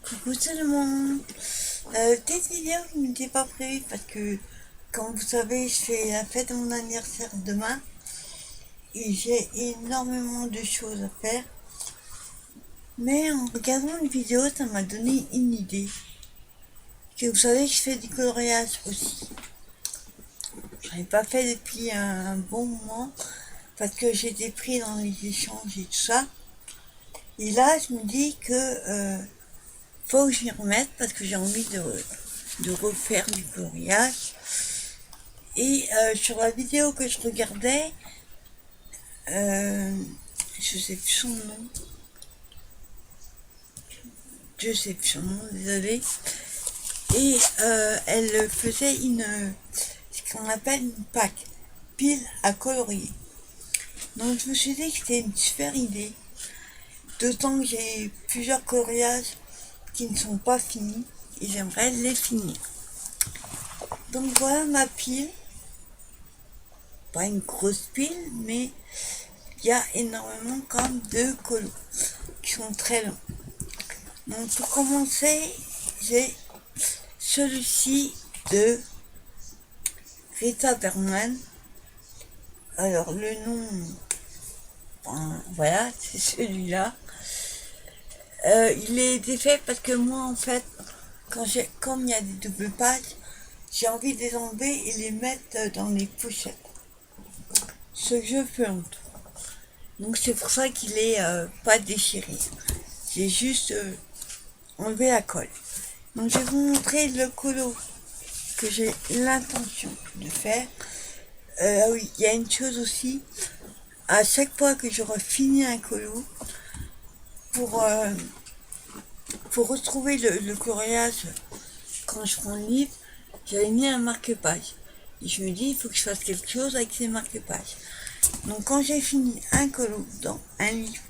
Coucou tout le monde. Petite vidéo qui n'était pas prévue parce que, comme vous savez, je fais la fête de mon anniversaire demain et j'ai énormément de choses à faire. Mais en regardant une vidéo, ça m'a donné une idée. Que vous savez, je fais du coloriage aussi. J'en ai pas fait depuis un bon moment parce que j'étais pris dans les échanges et tout ça. Et là, je me dis que faut que je m'y remette parce que j'ai envie de refaire du coloriage. Et sur la vidéo que je regardais, euh, je sais plus son nom, désolé. Et elle faisait ce qu'on appelle une pack, pile à colorier. Donc je me suis dit que c'était une super idée, d'autant que j'ai plusieurs coloriages qui ne sont pas finis et j'aimerais les finir. Donc voilà ma pile, pas une grosse pile, mais il y a énormément quand même de colos qui sont très longs. Donc pour commencer, j'ai celui-ci de Rita Berman. Alors le nom, voilà, c'est celui-là. Il est défait parce que moi en fait, comme il y a des doubles pages, j'ai envie de les enlever et les mettre dans les pochettes. Ce que je fais en tout. Donc c'est pour ça qu'il est pas déchiré. J'ai juste enlevé la colle. Donc je vais vous montrer le colo que j'ai l'intention de faire. Oui, il y a une chose aussi. À chaque fois que j'aurai fini un colo, pour, euh, pour retrouver le coloriage quand je prends le livre, j'avais mis un marque-page. Et je me dis, il faut que je fasse quelque chose avec ces marque-pages. Donc quand j'ai fini un colo dans un livre,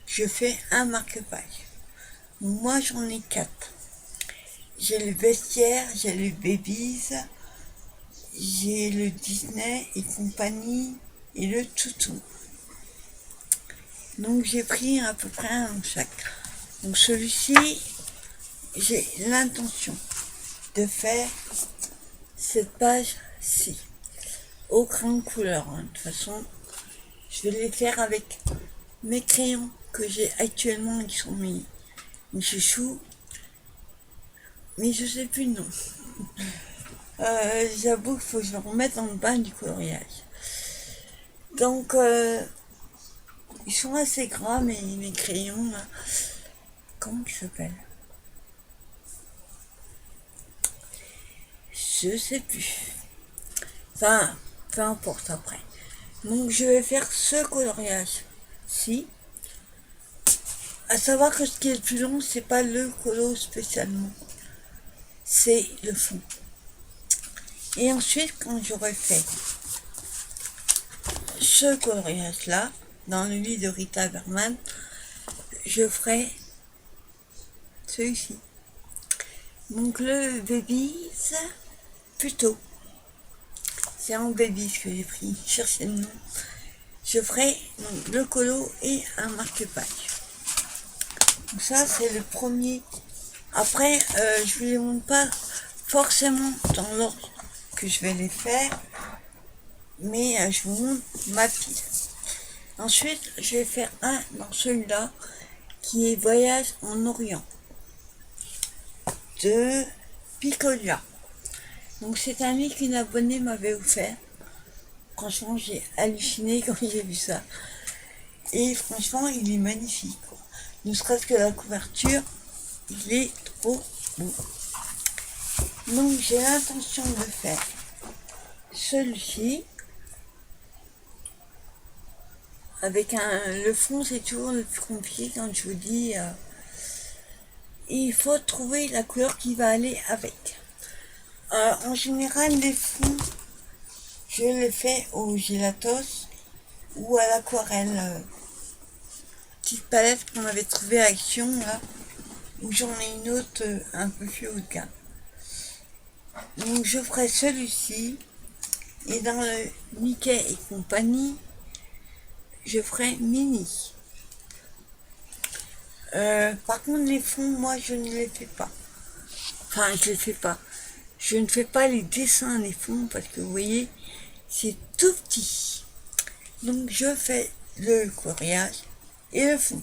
je fais un marque-page. Moi j'en ai 4. J'ai le vestiaire, j'ai le babies, j'ai le Disney et compagnie et le toutou. Donc j'ai pris à peu près un dans chaque. Donc celui-ci, j'ai l'intention de faire cette page-ci au crayon de couleur. De toute façon, je vais les faire avec mes crayons que j'ai actuellement qui sont mes chouchous. Mais je sais plus le nom. J'avoue qu'il faut que je me remette dans le bain du coloriage. Donc, ils sont assez gras, mes crayons, là. Comment ils s'appellent? Je sais plus. Enfin, peu importe après. Donc, je vais faire ce coloriage-ci. À savoir que ce qui est le plus long, c'est pas le colo spécialement. C'est le fond. Et ensuite, quand j'aurai fait ce coloriage-là, dans le lit de Rita Berman, je ferai celui-ci. Donc le babies, plutôt. C'est en babies que j'ai pris, cherchez le nom. Je ferai donc, le colo et un marque-page. Donc ça, c'est le premier. Après, je ne les montre pas forcément dans l'ordre que je vais les faire, mais je vous montre ma pile. Ensuite, je vais faire un dans celui-là qui est Voyage en Orient de Picolia. Donc c'est un livre qu'une abonnée m'avait offert. Franchement, j'ai halluciné quand j'ai vu ça. Et franchement, il est magnifique. Ne serait-ce que la couverture, il est trop beau. Donc j'ai l'intention de faire celui-ci. Avec le fond, c'est toujours le plus compliqué quand je vous dis. Il faut trouver la couleur qui va aller avec. En général, les fonds, je les fais au gelatos ou à l'aquarelle. Petite palette qu'on avait trouvée à Action, là, où j'en ai une autre un peu plus haut de gamme. Donc je ferai celui-ci, et dans le Mickey et compagnie, je ferai mini. Par contre, les fonds, moi, je ne les fais pas. Enfin, je les fais pas. Je ne fais pas les dessins des fonds parce que vous voyez, c'est tout petit. Donc, je fais le coloriage et le fond.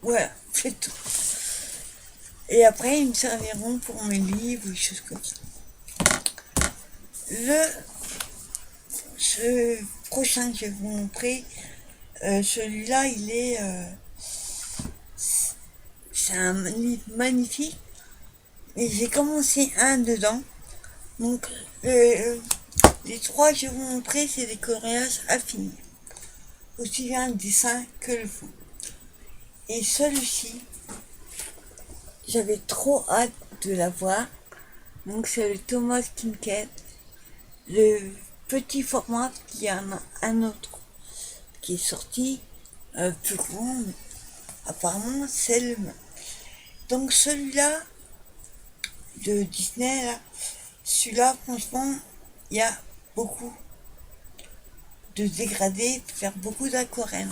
Voilà, c'est tout. Et après, ils me serviront pour mes livres ou des choses comme ça. Ce prochain que je vais vous montrer, celui-là, c'est un livre magnifique. Et j'ai commencé un dedans. Donc, les trois que je vais vous montrer, c'est des coloriages affinés. Aussi bien le dessin que le fond. Et celui-ci, j'avais trop hâte de l'avoir. Donc, c'est le Thomas Kincaid. Le petit format, il y en a un autre qui est sorti, plus grand, mais apparemment c'est le même. Donc celui-là de Disney, là, celui-là, franchement, il y a beaucoup de dégradés, faire beaucoup d'aquarelles.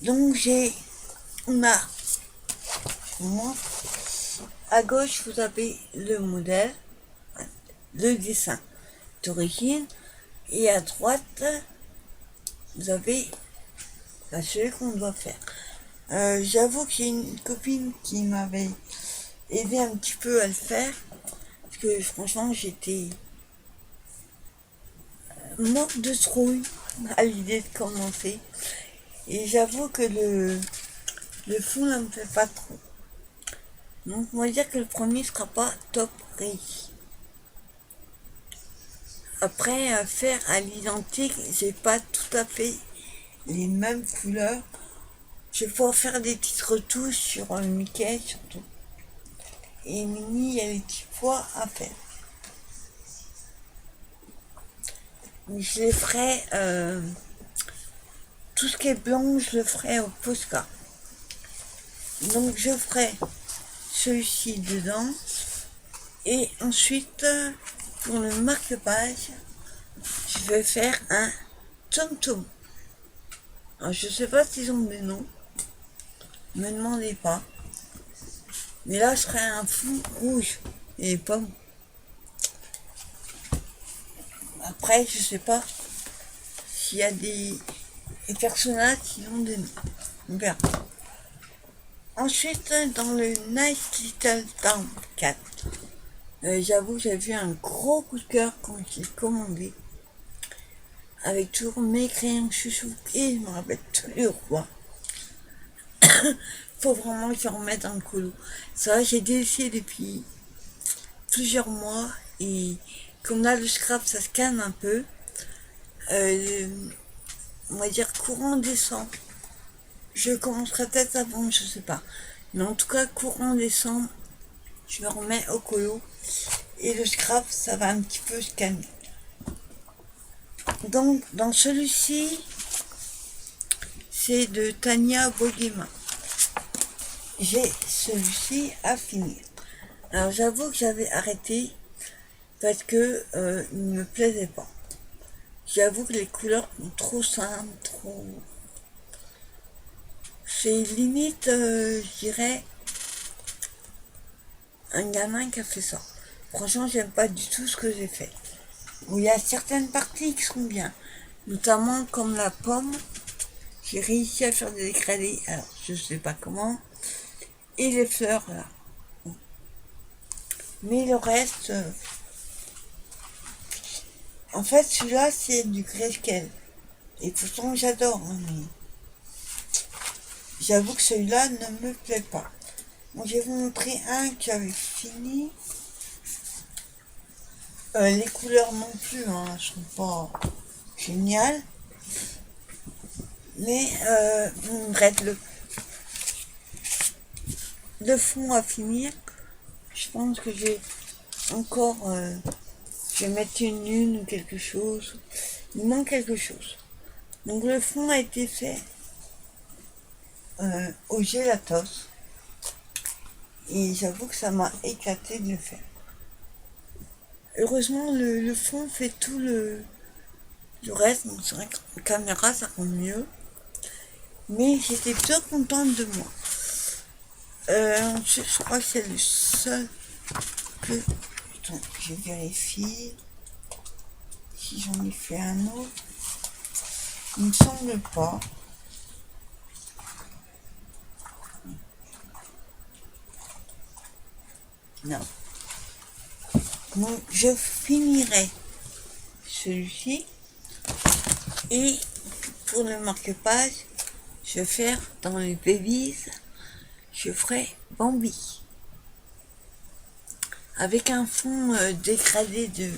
Donc on a, à gauche vous avez le modèle, le dessin d'origine, et à droite vous avez celui qu'on doit faire. J'avoue que j'ai une copine qui m'avait aidé un petit peu à le faire, parce que franchement j'étais morte de trouille à l'idée de commencer. Et j'avoue que le fond ne me fait pas trop. Donc on va dire que le premier sera pas top réussi. Après, à faire à l'identique, j'ai pas tout à fait les mêmes couleurs. Je vais pouvoir faire des petites retouches sur Mickey surtout. Et Minnie, il y a des petits pois à faire. Mais je les ferai, tout ce qui est blanc, je le ferai au Posca. Donc je ferai celui-ci dedans. Et ensuite, pour le marque-page, je vais faire un tom-tom. Alors, je sais pas s'ils ont des noms. Me demandez pas. Mais là, je ferai un fond rouge et pomme. Après, je sais pas s'il y a des personnages qui ont des noms. On verra. Ensuite, dans le Nice Little Town 4, j'avoue, j'ai vu un gros coup de cœur quand j'ai commandé. Avec toujours mes crayons chouchou et je me rappelle tous les rois. Faut vraiment que je remette dans le colo. Ça, j'ai délaissé depuis plusieurs mois et comme là le scrap ça se calme un peu, on va dire courant décembre. Je commencerai peut-être avant, je sais pas. Mais en tout cas, courant décembre, je me remets au colo et le scrap ça va un petit peu se calmer. Donc, dans celui-ci, c'est de Tania Boguema. J'ai celui-ci à finir. Alors j'avoue que j'avais arrêté parce que il ne me plaisait pas. J'avoue que les couleurs sont trop simples, trop... C'est limite, je dirais, un gamin qui a fait ça. Franchement, j'aime pas du tout ce que j'ai fait. Bon, il y a certaines parties qui sont bien, notamment comme la pomme. J'ai réussi à faire des dégradés, alors je sais pas comment. Et les fleurs, là. Mais le reste... En fait, celui-là, c'est du grayscale. Et pourtant, j'adore. Hein, mais... J'avoue que celui-là ne me plaît pas. Bon, je vais vous montrer un que j'avais fini. Les couleurs non plus, hein, sont pas géniales. Mais il me reste le fond à finir. Je pense que j'ai encore... je vais mettre une lune ou quelque chose. Il manque quelque chose. Donc le fond a été fait au gélatos. Et j'avoue que ça m'a éclaté de le faire. Heureusement, le fond fait tout le reste. Donc c'est vrai qu'en caméra, ça rend mieux. Mais j'étais plutôt contente de moi. Je crois que c'est le seul que... Attends, je vérifie si j'en ai fait un autre. Il me semble pas. Non. Donc je finirai celui-ci. Et pour le marque-page, je vais faire dans les babies, je ferai Bambi. Avec un fond dégradé de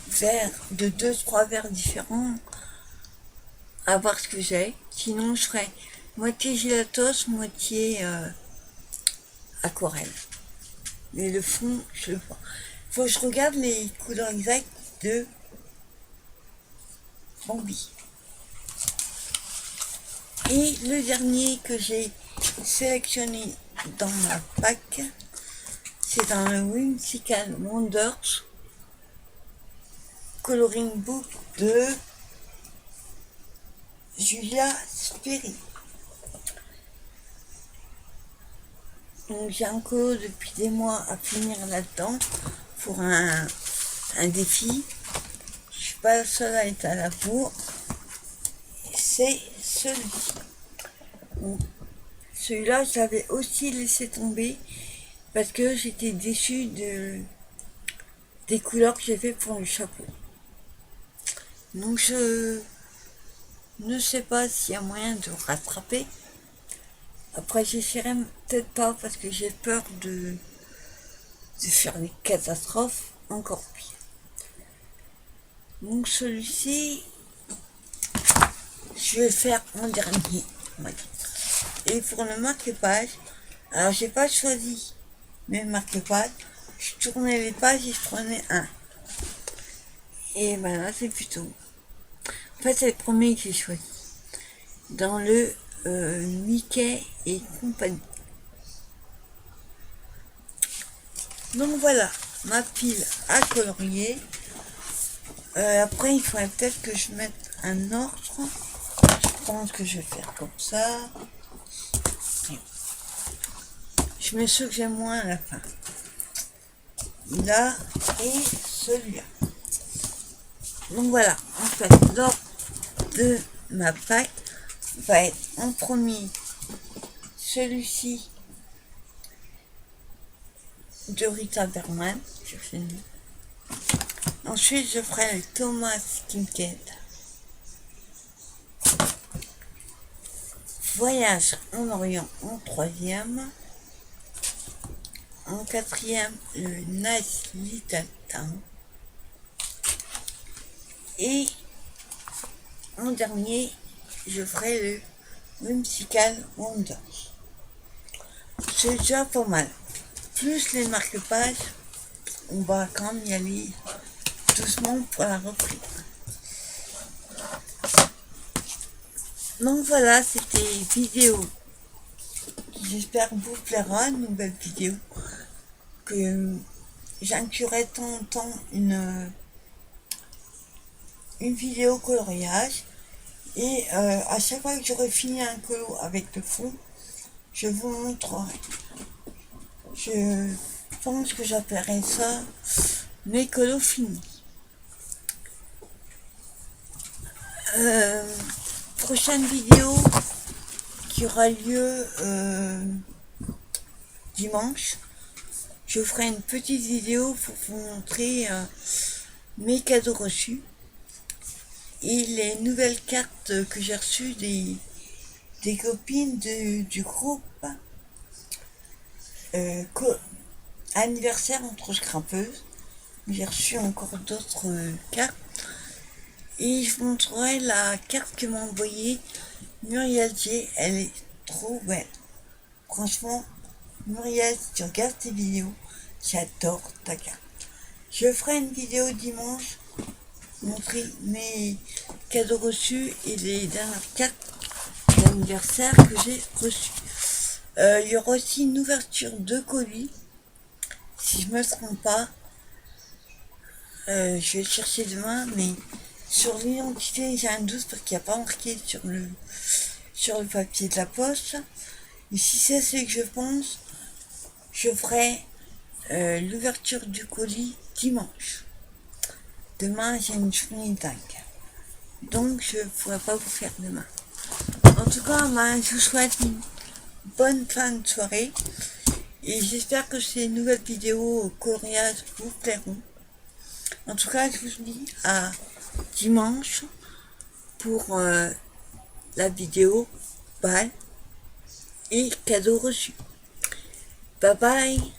verre, de 2-3 verres différents, à voir ce que j'ai. Sinon, je ferai moitié gelatos, moitié aquarelle. Mais le fond, je le vois. Faut que je regarde les couleurs exactes de Bambi. Et le dernier que j'ai sélectionné dans ma pack, c'est dans le Whimsical Wonders Coloring Book de Julia Sperry. Donc j'ai un colo depuis des mois à finir là-dedans pour un défi. Je suis pas la seule à être à la bourre. C'est celui-ci. Bon, celui-là, je l'avais aussi laissé tomber parce que j'étais déçue des couleurs que j'ai fait pour le chapeau. Donc je ne sais pas s'il y a moyen de rattraper. Après j'essaierai peut-être pas parce que j'ai peur de faire des catastrophes encore pires. Donc celui-ci, je vais faire en dernier. Et pour le marque-page, alors j'ai pas choisi mes marque-pages, je tournais les pages et je prenais un. Et ben là c'est plutôt. En fait c'est le premier que j'ai choisi. Dans le Mickey et compagnie. Donc voilà, ma pile à colorier. Après il faudrait peut-être que je mette un ordre. Je pense que je vais faire comme ça. Je mets ceux que j'aime moins à la fin. Là et celui-là. Donc voilà, en fait, l'ordre de ma pack va être en premier celui-ci de Rita Berman. Ensuite, je ferai le Thomas Kincaid. Voyage en Orient en troisième. En quatrième, le Nice Little Town. Et en dernier, je ferai le Whimsical Wonders. C'est déjà pas mal. Plus les marque-pages, on va quand même y aller doucement pour la reprise. Donc voilà, c'était vidéo qui j'espère vous plaira, une nouvelle vidéo que j'inclurai de temps en temps une vidéo coloriage et à chaque fois que j'aurai fini un colo avec le fond, je vous montrerai. Je pense que j'appellerai ça mes colos finis. Prochaine vidéo qui aura lieu dimanche, je ferai une petite vidéo pour vous montrer mes cadeaux reçus et les nouvelles cartes que j'ai reçues des copines du groupe anniversaire entre scrapeuses. J'ai reçu encore d'autres cartes et je vous montrerai la carte que m'a envoyée Muriel G. Elle est trop belle. Franchement, Muriel, si tu regardes tes vidéos, j'adore ta carte. Je ferai une vidéo dimanche montrer mes cadeaux reçus et les dernières cartes d'anniversaire que j'ai reçues. Il y aura aussi une ouverture de colis, si je me trompe pas. Je vais le chercher demain, mais sur l'identité j'ai un doute parce qu'il n'y a pas marqué sur le papier de la poste. Et si c'est ce que je pense, je ferai l'ouverture du colis dimanche. Demain, j'ai une journée dingue. Donc, je ne pourrai pas vous faire demain. En tout cas, je vous souhaite une bonne fin de soirée. Et j'espère que ces nouvelles vidéos coloriages vous plairont. En tout cas, je vous dis à dimanche pour la vidéo bal et cadeau reçu. Bye bye.